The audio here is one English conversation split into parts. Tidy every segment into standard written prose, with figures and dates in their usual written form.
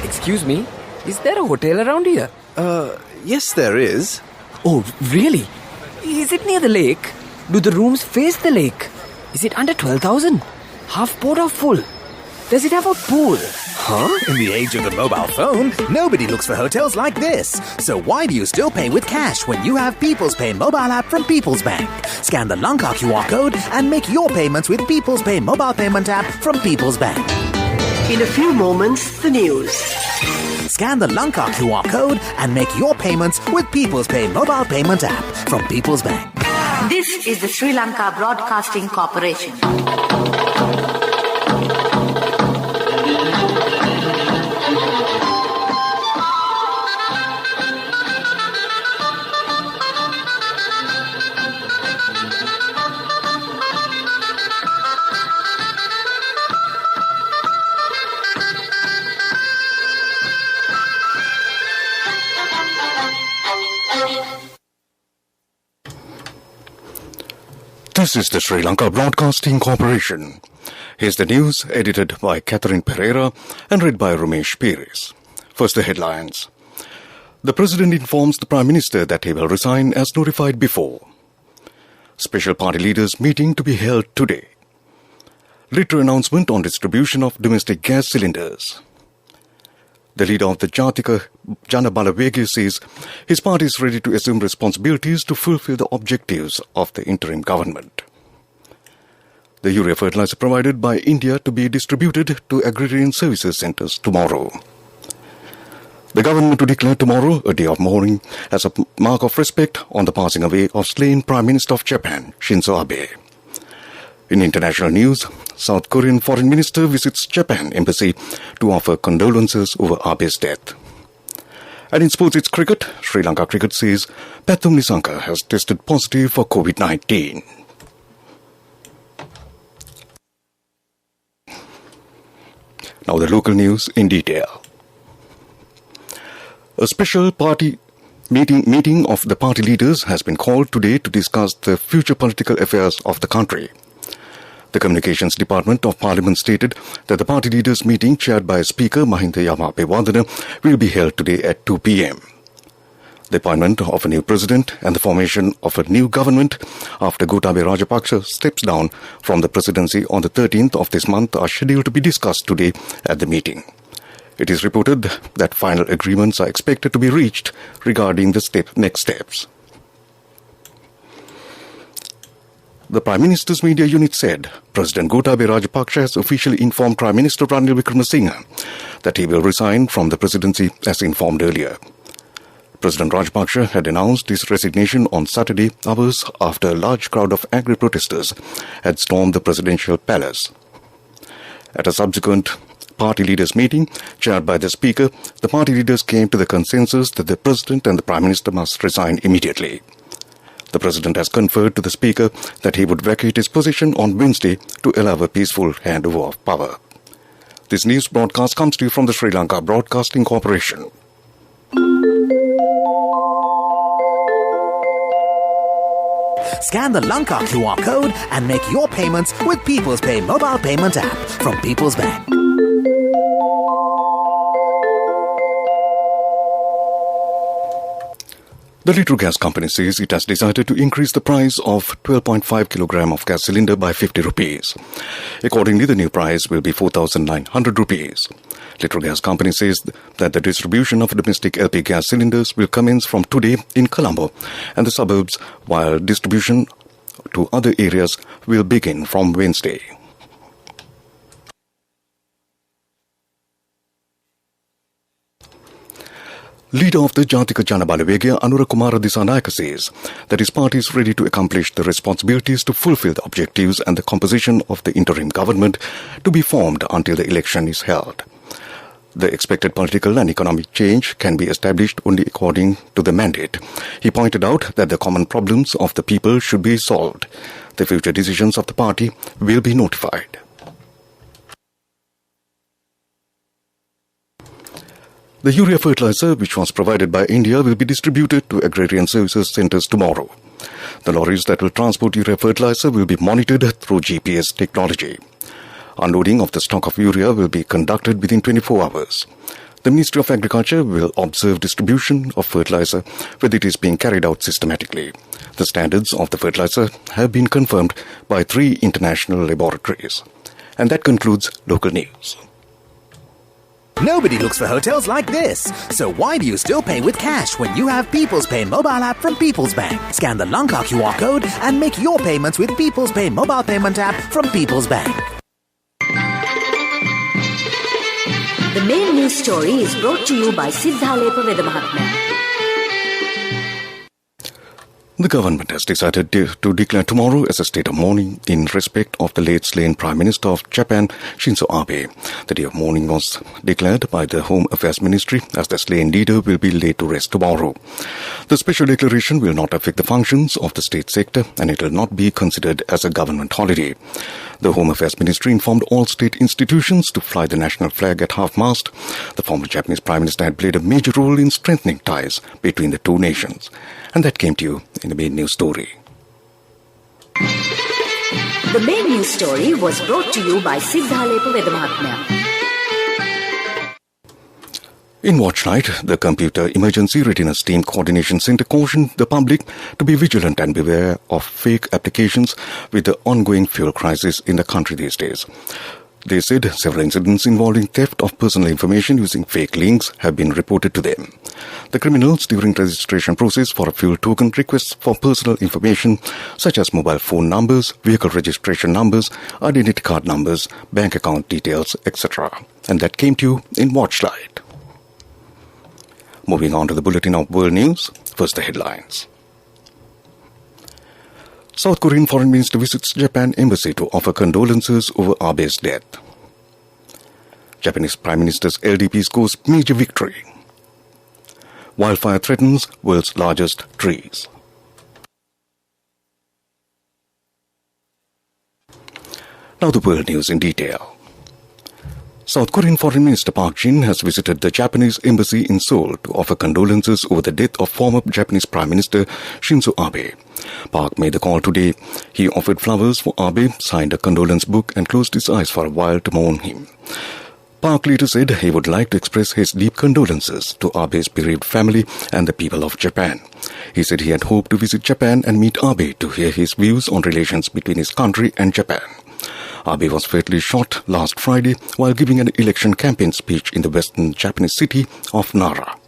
Excuse me, is there a hotel around here? Yes there is. Oh, really? Is it near the lake? Do the rooms face the lake? Is it under 12,000? Half board or full? Does it have a pool? Huh? In the age of the mobile phone, nobody looks for hotels like this. So why do you still pay with cash when you have People's Pay mobile app from People's Bank? Scan the Lanka QR code and make your payments with People's Pay mobile payment app from People's Bank. In a few moments, the news. Scan the Lanka QR code and make your payments with People's Pay mobile payment app from People's Bank. This is the Sri Lanka Broadcasting Corporation. This is the Sri Lanka Broadcasting Corporation. Here's the news edited by Catherine Pereira and read by Ramesh Pires. First, the headlines. The President informs the Prime Minister that he will resign as notified before. Special party leaders meeting to be held today. Later announcement on distribution of domestic gas cylinders. The leader of the Jatika Janabalawegi says his party is ready to assume responsibilities to fulfill the objectives of the interim government. The urea fertilizer provided by India to be distributed to agrarian services centres tomorrow. The government to declare tomorrow a day of mourning as a mark of respect on the passing away of slain Prime Minister of Japan, Shinzo Abe. In international news, South Korean Foreign Minister visits Japan Embassy to offer condolences over Abe's death. And in sports, it's cricket. Sri Lanka Cricket says Pathum Nissanka has tested positive for COVID-19. Now the local news in detail. A special party meeting of the party leaders has been called today to discuss the future political affairs of the country. The Communications Department of Parliament stated that the party leaders' meeting chaired by Speaker Mahinda Yamappewardena will be held today at 2 p.m. The appointment of a new president and the formation of a new government after Gotabaya Rajapaksa steps down from the presidency on the 13th of this month are scheduled to be discussed today at the meeting. It is reported that final agreements are expected to be reached regarding the next steps. The Prime Minister's media unit said President Gotabaya Rajapaksa has officially informed Prime Minister Ranil Wickremesinghe that he will resign from the presidency as informed earlier. President Rajapaksa had announced his resignation on Saturday, hours after a large crowd of angry protesters had stormed the presidential palace. At a subsequent party leaders' meeting, chaired by the Speaker, the party leaders came to the consensus that the President and the Prime Minister must resign immediately. The President has conferred to the Speaker that he would vacate his position on Wednesday to allow a peaceful handover of power. This news broadcast comes to you from the Sri Lanka Broadcasting Corporation. Scan the Lanka QR code and make your payments with People's Pay mobile payment app from People's Bank. The Litro Gas Company says it has decided to increase the price of 12.5 kg of gas cylinder by 50 rupees. Accordingly, the new price will be 4,900 rupees. Litro Gas Company says that the distribution of domestic LP gas cylinders will commence from today in Colombo and the suburbs, while distribution to other areas will begin from Wednesday. Leader of the Jatika Janabalawegi, Anura Kumara Disanayaka, says that his party is ready to accomplish the responsibilities to fulfill the objectives and the composition of the interim government to be formed until the election is held. The expected political and economic change can be established only according to the mandate. He pointed out that the common problems of the people should be solved. The future decisions of the party will be notified. The urea fertilizer, which was provided by India, will be distributed to agrarian services centres tomorrow. The lorries that will transport urea fertilizer will be monitored through GPS technology. Unloading of the stock of urea will be conducted within 24 hours. The Ministry of Agriculture will observe distribution of fertilizer whether it is being carried out systematically. The standards of the fertilizer have been confirmed by 3 international laboratories. And that concludes local news. Nobody looks for hotels like this. So why do you still pay with cash when you have People's Pay mobile app from People's Bank? Scan the Lanka QR code and make your payments with People's Pay mobile payment app from People's Bank. The main news story is brought to you by Siddhalepa Vedamahatmya. The government has decided to declare tomorrow as a state of mourning in respect of the late slain Prime Minister of Japan, Shinzo Abe. The day of mourning was declared by the Home Affairs Ministry as the slain leader will be laid to rest tomorrow. The special declaration will not affect the functions of the state sector and it will not be considered as a government holiday. The Home Affairs Ministry informed all state institutions to fly the national flag at half-mast. The former Japanese Prime Minister had played a major role in strengthening ties between the two nations. And that came to you in the main news story. The main news story was brought to you by Siddhalepa Vedamahatmya. In Watch Night, the Computer Emergency Readiness Team Coordination Center cautioned the public to be vigilant and beware of fake applications with the ongoing fuel crisis in the country these days. They said several incidents involving theft of personal information using fake links have been reported to them. The criminals during registration process for a fuel token requests for personal information such as mobile phone numbers, vehicle registration numbers, identity card numbers, bank account details, etc. And that came to you in Watchlight. Moving on to the Bulletin of World News, first the headlines. South Korean Foreign Minister visits Japan Embassy to offer condolences over Abe's death. Japanese Prime Minister's LDP scores major victory. Wildfire threatens world's largest trees. Now the world news in detail. South Korean Foreign Minister Park Jin has visited the Japanese embassy in Seoul to offer condolences over the death of former Japanese Prime Minister Shinzo Abe. Park made the call today. He offered flowers for Abe, signed a condolence book and closed his eyes for a while to mourn him. Park later said he would like to express his deep condolences to Abe's bereaved family and the people of Japan. He said he had hoped to visit Japan and meet Abe to hear his views on relations between his country and Japan. Abe was fatally shot last Friday while giving an election campaign speech in the western Japanese city of Nara.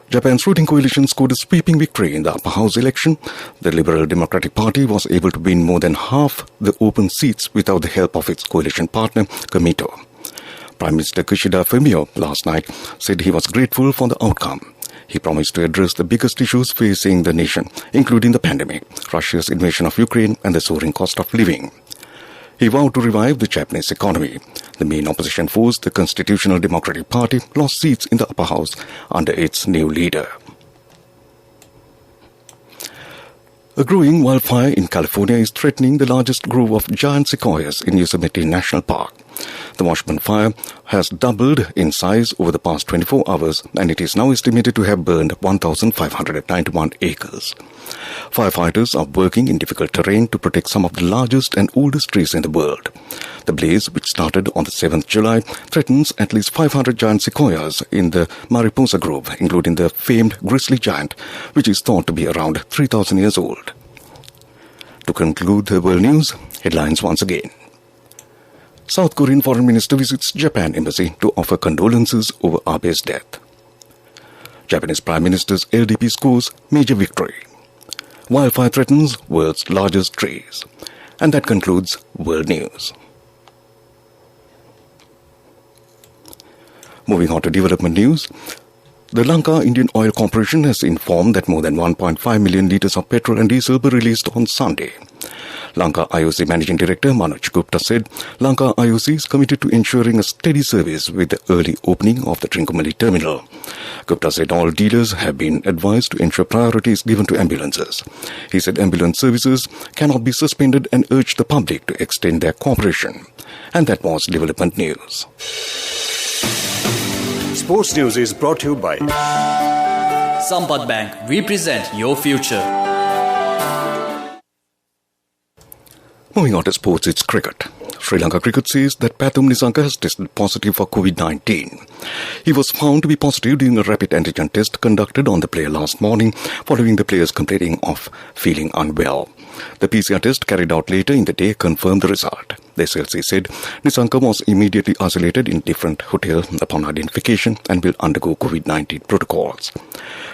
Japan's ruling coalition scored a sweeping victory in the upper house election. The Liberal Democratic Party was able to win more than half the open seats without the help of its coalition partner, Komeito. Prime Minister Kishida Fumio last night said he was grateful for the outcome. He promised to address the biggest issues facing the nation, including the pandemic, Russia's invasion of Ukraine, and the soaring cost of living. He vowed to revive the Japanese economy. The main opposition force, the Constitutional Democratic Party, lost seats in the upper house under its new leader. A growing wildfire in California is threatening the largest grove of giant sequoias in Yosemite National Park. The Washburn fire has doubled in size over the past 24 hours and it is now estimated to have burned 1,591 acres. Firefighters are working in difficult terrain to protect some of the largest and oldest trees in the world. The blaze, which started on the 7th July, threatens at least 500 giant sequoias in the Mariposa Grove, including the famed grizzly giant, which is thought to be around 3,000 years old. To conclude the world news, headlines once again. South Korean Foreign Minister visits Japan Embassy to offer condolences over Abe's death. Japanese Prime Minister's LDP scores major victory. Wildfire threatens world's largest trees. And that concludes world news. Moving on to development news. The Lanka Indian Oil Corporation has informed that more than 1.5 million litres of petrol and diesel were released on Sunday. Lanka IOC Managing Director Manoj Gupta said Lanka IOC is committed to ensuring a steady service with the early opening of the Trincomalee terminal. Gupta said all dealers have been advised to ensure priority is given to ambulances. He said ambulance services cannot be suspended and urged the public to extend their cooperation. And that was development news. Sports news is brought to you by Sampath Bank. We present your future. Moving on to sports, it's cricket. Sri Lanka Cricket says that Pathum Nissanka has tested positive for COVID-19. He was found to be positive during a rapid antigen test conducted on the player last morning following the player's complaining of feeling unwell. The PCR test carried out later in the day confirmed the result. The SLC said Nissanka was immediately isolated in a different hotel upon identification and will undergo COVID-19 protocols.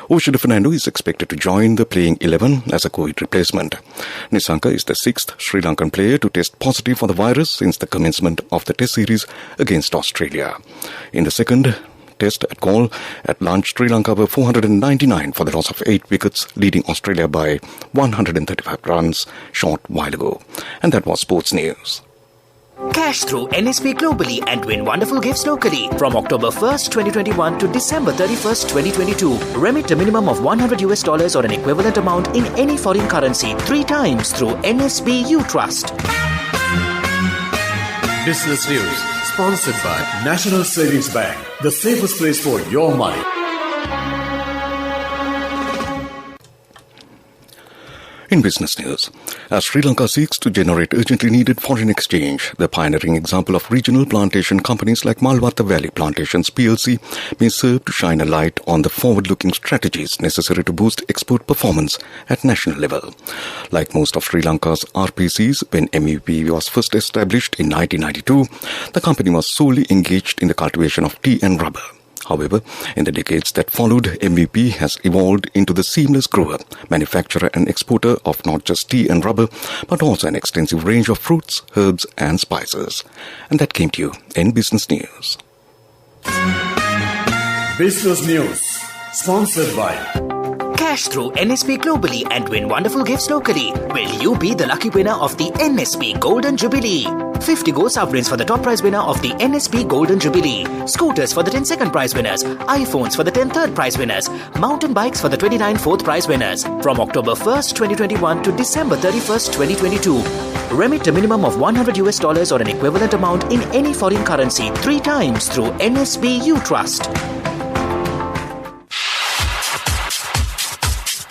Oshida Fernando is expected to join the playing 11 as a COVID replacement. Nissanka is the sixth Sri Lankan player to test positive for the virus since the commencement of the test series against Australia. In the second test at Galle at lunch, Sri Lanka were 499 for the loss of 8 wickets, leading Australia by 135 runs short while ago. And that was sports news. Cash through NSP globally and win wonderful gifts locally. From October 1st, 2021 to December 31st, 2022. Remit a minimum of $100 or an equivalent amount in any foreign currency 3 times through NSB U Trust. Business News, sponsored by National Savings Bank, the safest place for your money. In business news, as Sri Lanka seeks to generate urgently needed foreign exchange, the pioneering example of regional plantation companies like Malwata Valley Plantations PLC may serve to shine a light on the forward-looking strategies necessary to boost export performance at national level. Like most of Sri Lanka's RPCs, when MEP was first established in 1992, the company was solely engaged in the cultivation of tea and rubber. However, in the decades that followed, MVP has evolved into the seamless grower, manufacturer and exporter of not just tea and rubber, but also an extensive range of fruits, herbs and spices. And that came to you in Business News. Business News, sponsored by Cash through NSP globally and win wonderful gifts locally. Will you be the lucky winner of the NSP Golden Jubilee? 50 gold sovereigns for the top prize winner of the NSP Golden Jubilee. Scooters for the 10 second prize winners. iPhones for the 10 third prize winners. Mountain bikes for the 29 fourth prize winners. From October 1st, 2021 to December 31st, 2022. Remit a minimum of $100 or an equivalent amount in any foreign currency 3 times through NSB U Trust.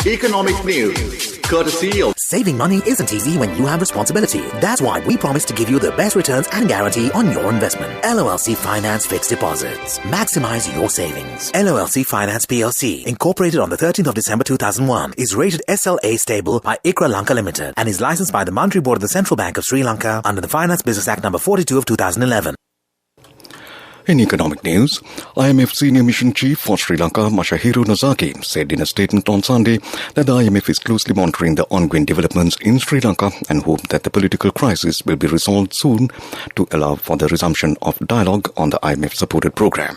Economic News, courtesy of Saving money isn't easy when you have responsibility. That's why we promise to give you the best returns and guarantee on your investment. LOLC Finance Fixed Deposits. Maximize your savings. LOLC Finance PLC, incorporated on the 13th of December 2001, is rated SLA stable by ICRA Lanka Limited and is licensed by the Monetary Board of the Central Bank of Sri Lanka under the Finance Business Act No. 42 of 2011. In economic news, IMF Senior Mission Chief for Sri Lanka, Masahiro Nozaki, said in a statement on Sunday that the IMF is closely monitoring the ongoing developments in Sri Lanka and hope that the political crisis will be resolved soon to allow for the resumption of dialogue on the IMF-supported program.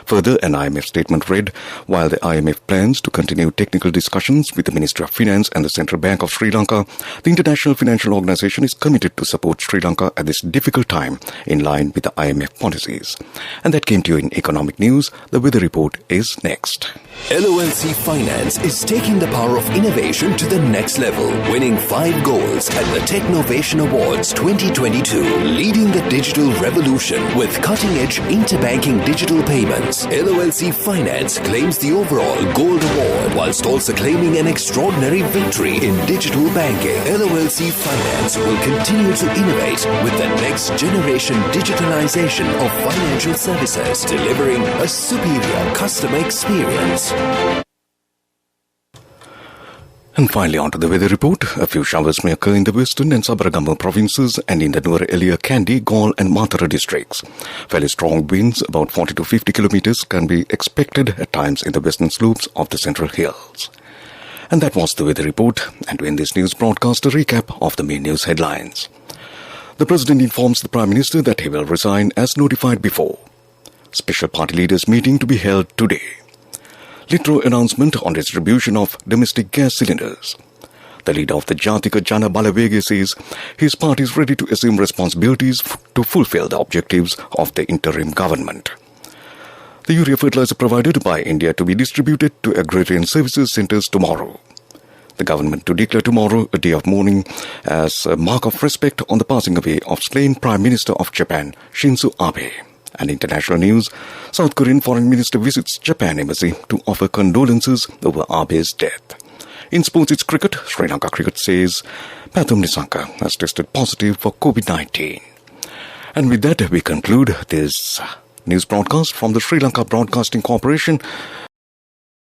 Further, an IMF statement read, while the IMF plans to continue technical discussions with the Ministry of Finance and the Central Bank of Sri Lanka, the International Financial Organization is committed to support Sri Lanka at this difficult time in line with the IMF policies. And that came to you in economic news. The weather report is next. LOLC Finance is taking the power of innovation to the next level, winning 5 golds at the Technovation Awards 2022, leading the digital revolution with cutting-edge interbanking digital payments. LOLC Finance claims the overall Gold Award whilst also claiming an extraordinary victory in digital banking. LOLC Finance will continue to innovate with the next generation digitalization of financial services, delivering a superior customer experience. And finally, on to the weather report. A few showers may occur in the western and Sabaragamu provinces and in the Nuwara Eliya, Kandy, Galle and Matara districts. Fairly strong winds, about 40 to 50 kilometers, can be expected at times in the western slopes of the central hills. And that was the weather report. And in this news broadcast, a recap of the main news headlines. The President informs the Prime Minister that he will resign as notified before. Special party leaders meeting to be held today. Litro announcement on distribution of domestic gas cylinders. The leader of the Jatika Jana Balawege says his party is ready to assume responsibilities to fulfill the objectives of the interim government. The urea fertilizer provided by India to be distributed to agrarian services centres tomorrow. The government to declare tomorrow a day of mourning as a mark of respect on the passing away of slain Prime Minister of Japan, Shinzo Abe. And international news, South Korean Foreign Minister visits Japan Embassy to offer condolences over Abe's death. In sports, it's cricket. Sri Lanka Cricket says Pathum Nissanka has tested positive for COVID-19. And with that, we conclude this news broadcast from the Sri Lanka Broadcasting Corporation.